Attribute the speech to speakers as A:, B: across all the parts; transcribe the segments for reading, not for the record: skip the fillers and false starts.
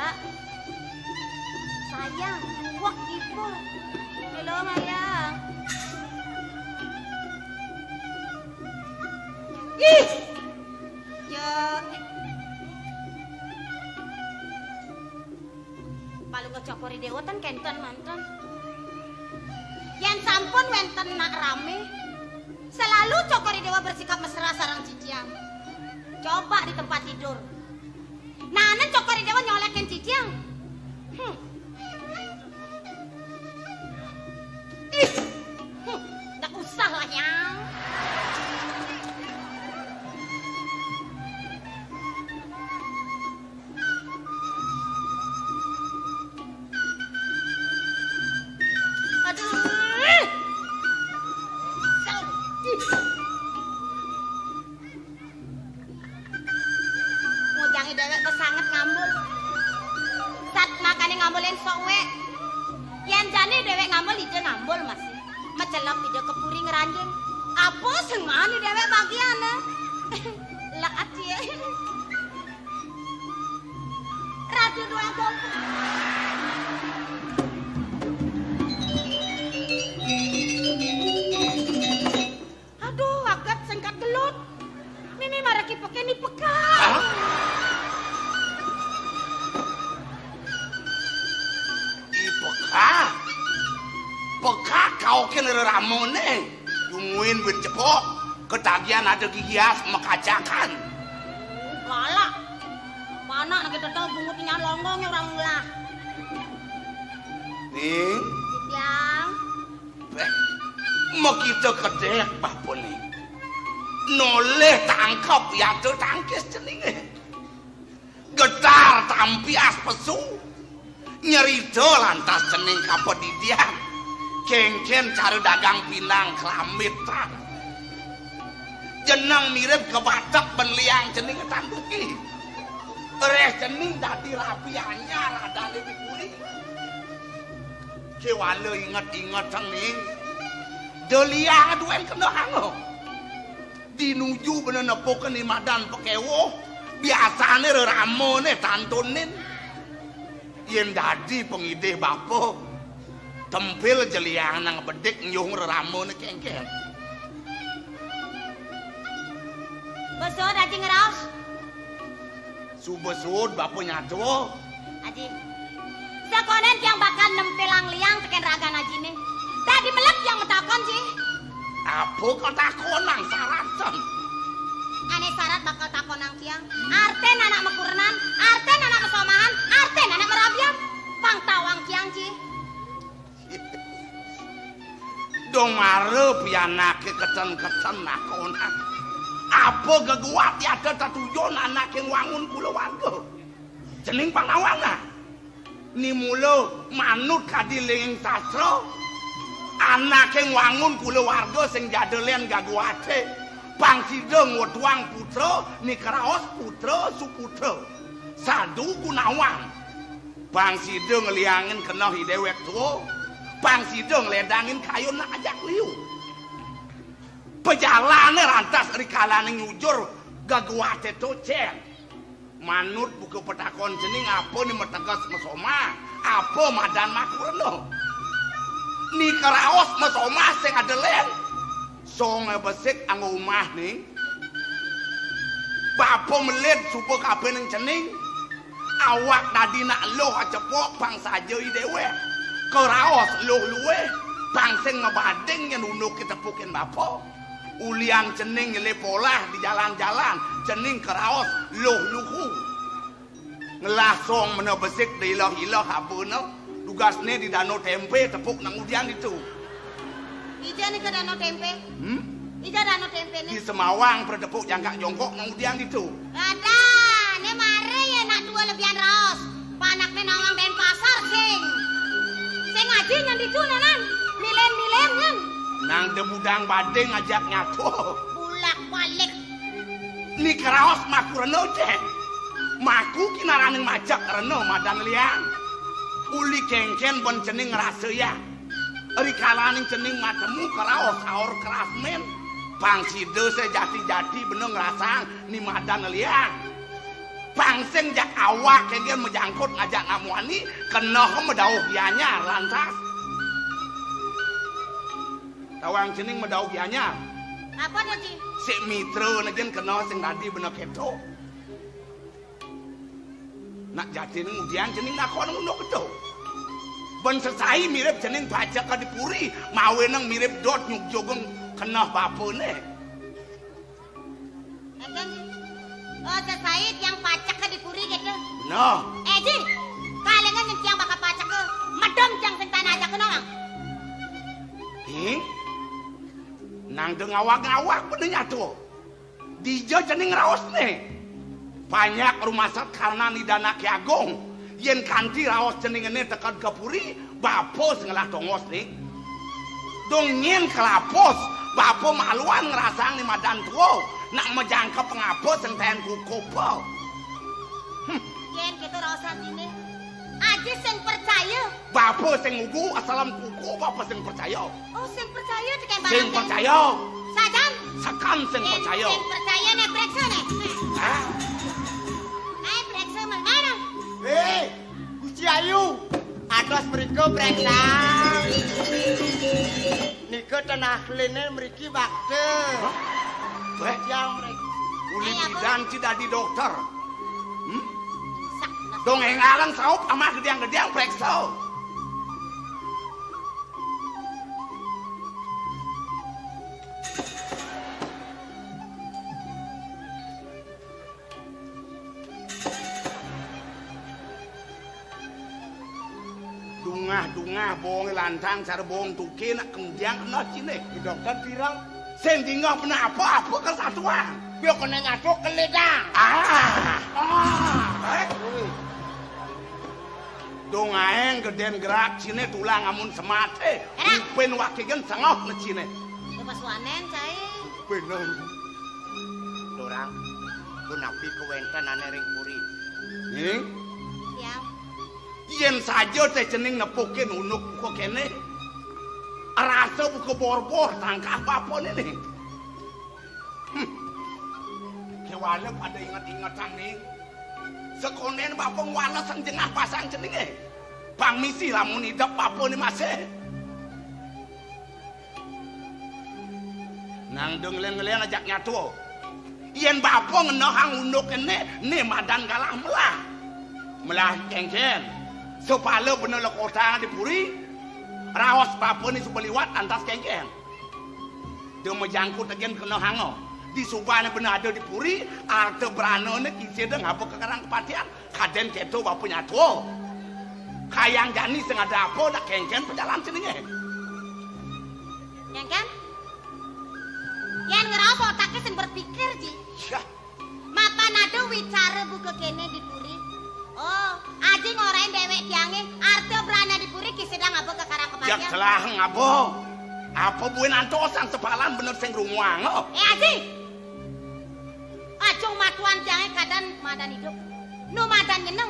A: Rak. Sayang, wak ibu. Halo Ayang. Ih! Ya. Palu kecokori dewa tan kenten mantan. Yen sampun wenten nak rame. Selalu cokori dewa bersikap mesra sarang Ciciang. Coba di tempat tidur. Nanen cokori dewa nyolekin Ciciang. Ih, nggak usah lah yang. Aduh. Mujangi dewek kesanget ngambul. Sat makane ngambulin sowe. Yen jane dewek ngambul ide ngambul masih. Mecelok ide kepuri ngeranjing. Apa sing mani dewek bagiane? Lah acie. Ratu dua gol. Aduh, agak sengkat gelut. Mimi maraki pakai ni peka.
B: Peka kau kena ramone. Tungguin bercepok. Ketagihan ada gigias mekacakan.
A: Galak. Mana nak kita tahu bungutnya longgongnya orang lah.
B: Nih.
A: Yang.
B: Mau kita kedek apa nih? Noleh tangkap yang tertangkis jenenge. Getar tampias pesu. Nyerita lantas jeneng kapedidian. Kengken cara dagang pinang kelamitan. Jenang mirip ke batak penliang jeneng tanduki. Ereh jeneng dadi rapiannya rada lebih kuning. Kewala ingat-ingat jeneng. Delia duen kena hango. Dinuju bener nepokan di madan pekewo. Biasanya ramone tantonin. Yen dadi pengideh bapo. Tempil jeliang nang bedek nyung ramone kengken.
A: Besod aji ngeraus.
B: Subesud bapo nyato.
A: Aji. Sekonen yang bakal nempelang liang teken ragan aji nih. Tadi melek yang metakon sih.
B: Apa kau takonang saratan?
A: Ane syarat bakal takonang tiang. Arten anak mekurenan, arten anak mesomahan, arten anak merabian. Pang tawang tiang sih.
B: Dong marep yanake kecen-kecen nakonang. Apa geguat ya ada tatujon anak yang wangun kula warga. Jeneng pangawana. Ni mulo manut kadiling sastra. Anak yang wangun kula warga sing jadelen gaguate. Pangsideng wetuang putra ni keraos putra suputra. Sadu Gunawan. Pangsideng liangin kena hidewek tuh. Pangsideng ledangin kayu nak ajak liu. Pejalane rantas rikalane nyujur gaguate tocen. Manut buku petakon jening apa ni metegas mesoma. Apa madan makurno. Ni keraos mesoma sing adelen. Songe besik anggo omah ning. Bapo melid supo kabeh ning jening. Awak tadi nak loh cepok bangsa joi dewe. Keraos loh luwe. Bang sing ngebading yang unuk kita pukin bapo. Uliang jening lepolah di jalan-jalan. Jening keraos loh luhu. Ngelasong mena besik di ilah-ilah apa no. Tugasnya di danau tempe tepuk nang udian itu.
A: Ija nih ke danau tempe. Ija danau tempe nih.
B: Di Semawang perdepuk jangkak jongkok nang udian itu.
A: Ada, nih mare ya nak dua lebihan raos. Panaknya nawang den pasar sing. Sing ngaji yang di tu nanan. Milen-milen kan.
B: Nang demudang badeng ngajak nyatu.
A: Bulak balik.
B: Ni keraos maku reno cek. Maku kinaraning majak reno madan liang. Uli kengken ben cening rasa ya. Rikalaning cening matemu keraos aor kerasmen. Pangside sejati-jati bener ngerasang ni madan liang. Pangsing jak awak kenggen menjangkut ngajak ngamuani kena medauh gianyar lantas. Tawang cening medauh gianyar.
A: Apa tuh, Ji?
B: Si mitra negen kena sing tadi bener keto. Nak jati ning udian cening nakon ngono keto. Ben sesai mirip cening pajak ka dipuri, mawe nang mirip dot nyuk jogeng kena bapone.
A: Enten, Ji. Oh, Said yang pacak ke dipuri gitu.
B: Bener.
A: Ji, kalian yang tiang bakal pacak ke medom yang sing tanah aja kena bang.
B: Nang deng awak-awak bener nyatu. Dijo cening raos nih. Banyak rumah sakit karena nidana Ki Agung. Yen kanti raos cening ini tekan ke puri, bapos ngelah tongos nih. Dong nyen kelapos, bapo maluan ngerasang ni madan tuo. Nak menjangkap pengapos yang ten kukopo.
A: Yen gitu raosan ini. Aji sing percaya.
B: Bapo sing ugu asalam kuku, bapo sing percaya.
A: Oh, sing percaya di kayak
B: Sing percaya.
A: Sajan.
B: Sakan sing percaya.
A: Sing percaya nih preksa nih.
B: Hah?
A: Preksa mana?
C: Gusti Ayu, atos mriko preksa. Nika tanah lene mriki bakte.
B: Beh,
C: Yang mriki.
B: uli bidan tidak di dokter.
A: Sak.
B: Dong engalang saup ama gedeang-gedeang preksa. Dungah bohong lantang cara bohong tuke nak kemudian kena cine.
C: Dokter pirang
B: Sen tinggal pernah apa kesatuan.
C: biar kena nyatuk keledang.
B: Dong aeng geden gerak cine tulang amun semate. Upin wakigen sengok na cine.
A: Itu pas wanen cai.
C: Bener. Dorang, ku napi kewenten ane ring puri.
A: Ya.
B: Yen saja teh cening nepukin unuk kok kene. Rasa buka bor-bor tangkap apa nih. Kewala pada ingat-ingatan nih. Sekonen bapak walas sang jengah pasang cening Bang misi lamun hidup apa nih masih. Nang dong ngelen ajak nyatu. Yen bapak ngenohang unuk kene nih madan kalah melah. Melah kengken. Supaya bener kota di puri. Raos bapak ni subeliwat antas kengken. Dia menjangkut agen kena hango. Di subana bener ada di puri, arte berano ni kisi deng apa kekarang kepatian. Kaden keto bapak nyatu. Kayang jani sengaja apa dak kengken perjalanan sini.
A: Yang kan? Yang ngerau otaknya sing berpikir ji. Mapa nado wicara buka kene di puri. Oh, aji ngorain dewek tiangnya, arte berana di puri kisedang apa ke karang kepatian.
B: Jak celah ngabo. Apa buin antosang sepalan bener sing rumuang.
A: Aji. Acung matuan tiangnya kadang madan hidup. Nu madan nyeneng.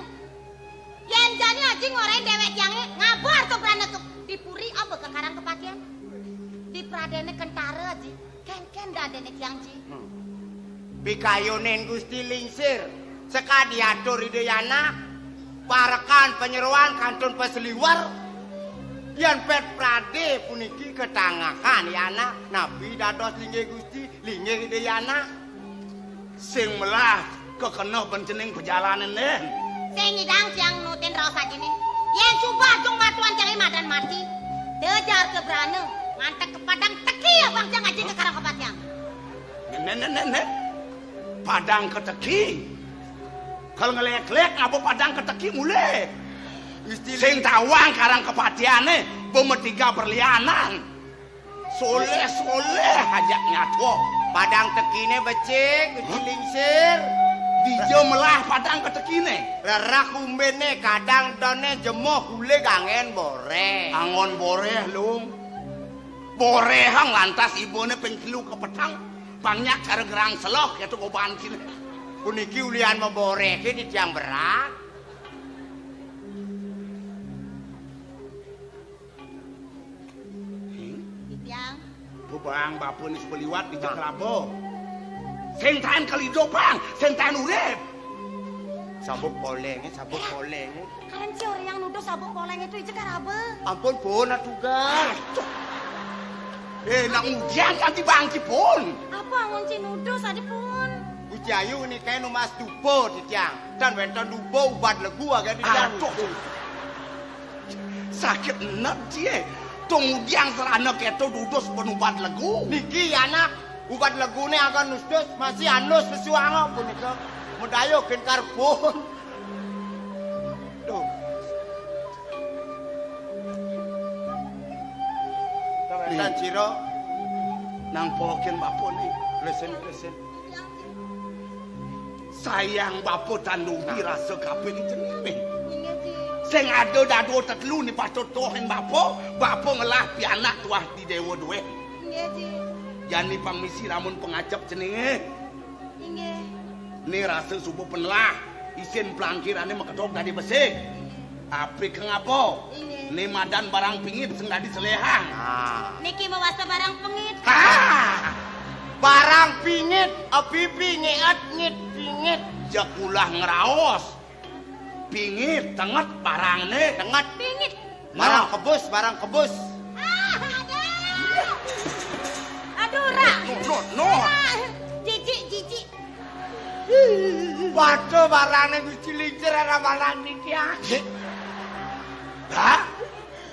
A: Yen jani aji ngorain dewek tiangnya, ngabo arte berana ke di puri apa ke karang kepatian. Di pradene kentara aji. Ken dadene tiang ji.
C: Bikayonen Gusti Lingsir. Sekadi atur Hidayana parakan penyeruan kantun peseliwar yang pet prade puniki ketangakan yana nabi dados linge Gusti linge Hidayana
B: Sing melah kekenoh pencening perjalanan nen.
A: Sing ngidang siang nutin raos aja nih. Yen subah cung matuan cari madan mati. Dejar ke berana ngantek ke padang teki ya bang jang aja ke karang kepatian.
B: Nen. Padang keteki. Kalau ngelek-lek ngapa padang keteki mulai. Sing tawang karang kepatiane bemetiga berlianan. Soleh ajak nyatu.
C: padang tekine becik Gusti Lingsir
B: Dijo melah padang ketekine.
C: rerak umbene kadang done jemoh kule gangen bore.
B: Angon boreh lung. Borehang lantas ibune pengkilu ke petang. Banyak cara gerang seloh ya tuh goban kini.
C: Puniki ulian memboreke di tiang berat.
A: Tiang.
B: Bang bapun sebeliwat di Jaklabo. Sing tahan kali dopang, sing tahan urip.
C: Sabuk poleng.
A: Kalian si orang yang nuduh sabuk poleng itu ije karabe.
C: Ampun pun tugas.
B: Nak ujian ganti bangki pun.
A: Apa ngunci nuduh sadi pun?
C: Bujayu ini kayak numas dubo di tiang. Dan wenten dubo ubat legu agak di tiang.
B: Sakit enak dia. Kemudian serana keto dudus penubat legu.
C: Niki anak ubat legu ini akan nusdus masih anus pesuang pun itu. Mudayo ken karbon. Tuh. Dan Ciro
B: nang pokin bapo nih.
C: lesen.
B: Sayang bapo tandugi rasa kabeh ni jenenge.
A: Iya Ji.
B: Sing ada dado tetelu ni patut tohen bapo ngelah pianak tuah di dewa duwe.
A: Iya Ji.
B: Jani pamisi ramun pengajap jenenge.
A: Iya.
B: Ni rasa subuh penelah isin pelangkirane mekedok dari besi. Api keng apa?
A: Ini.
B: Ni madan barang pingit sing dadi selehang.
A: Niki mewasta barang pengit.
C: Barang pingit, apipi ngit pingit.
B: Jakulah ngeraos. Pingit tenget barangne.
C: Tengat
A: Pingit.
C: barang kebus.
A: Aduh, Ra.
B: No.
A: Jijik.
C: Waduh barangnya gue cilincir ada barang niki ya.
B: Hah?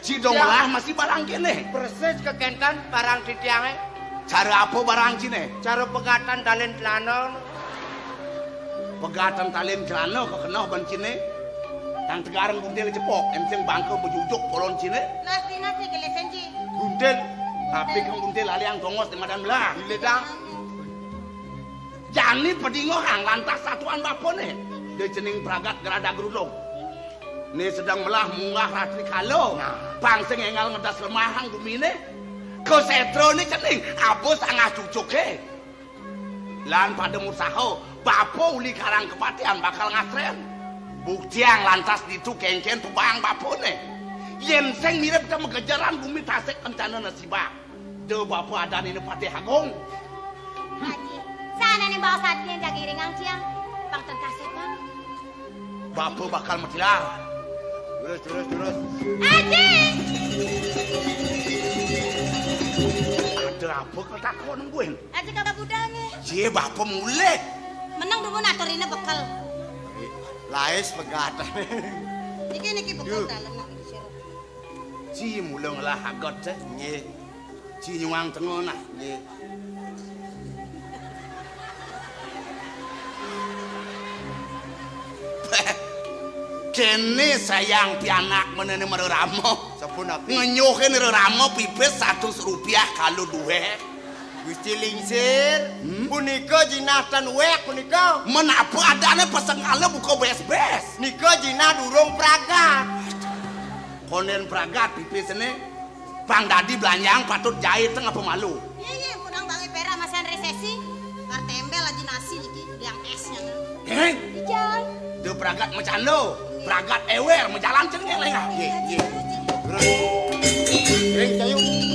B: Si donglah masih barang kene.
C: Persis kekentan barang di tiangnya.
B: Cara apa barang kene?
C: Cara pegatan dalin celana.
B: Pegatan talin kelana kekenah ban kene. Tang tegarang gundel cepok, emseng bangke bejujuk polon kene.
A: Nasi gelesen Ji.
C: Gundel.
B: Tapi kang gundel aliang tongos di madan belah.
C: Diledang.
B: Jani pedingo hang lantas satuan bapone. Dia jening pragat gerada gerudong. Ni sedang melah munggah ratri kalo. Pangseng engal ngedas lemahang dumine. Ke setro ni jening abos angah cucuke. Lan pada musaho bapo uli karang kepatian bakal ngasren. Buktiang lantas ditu kengken pebang bapone. Yen seng mirip ta megejaran bumi tasek kencana nasibah. De bapo ada ni pati hagong.
A: Haji. Sana nih bawa saat yang jaga iringang ciang. Bang terkasepan.
B: Bapo bakal metilar.
C: Terus.
A: Haji.
B: Ada apa kau takut nungguin?
A: Haji kagak budanya.
B: Cie bapo mulai.
A: Menang dulu naturina bekal.
C: Lais pegatan.
A: Niki bekal dalam nak disuruh.
B: Cie mulai ngelah hagot ceh.
C: Nggih.
B: Cie nyuang tengah nah.
C: Nggih.
B: Kene sayang pianak menene mereramo.
C: Sampun api.
B: Ngenyuhin reramo pipis 100 rupiah kalau duwe.
C: Gusti lingsir. Punika jinatan wek punika.
B: Menapa adane peseng ale buka bes-bes.
C: Nika jinah durung pragat.
B: Konen pragat pipis ini. Bang Dadi belanjang patut jahit tengah pemalu.
A: Iya, pudang bangi pera masan resesi. Kartembel aja nasi niki yang esnya.
B: Ijang. Tuh pragat macando. Pragat ewer menjalan ceneng lengah.
C: Terus. Ring sayung.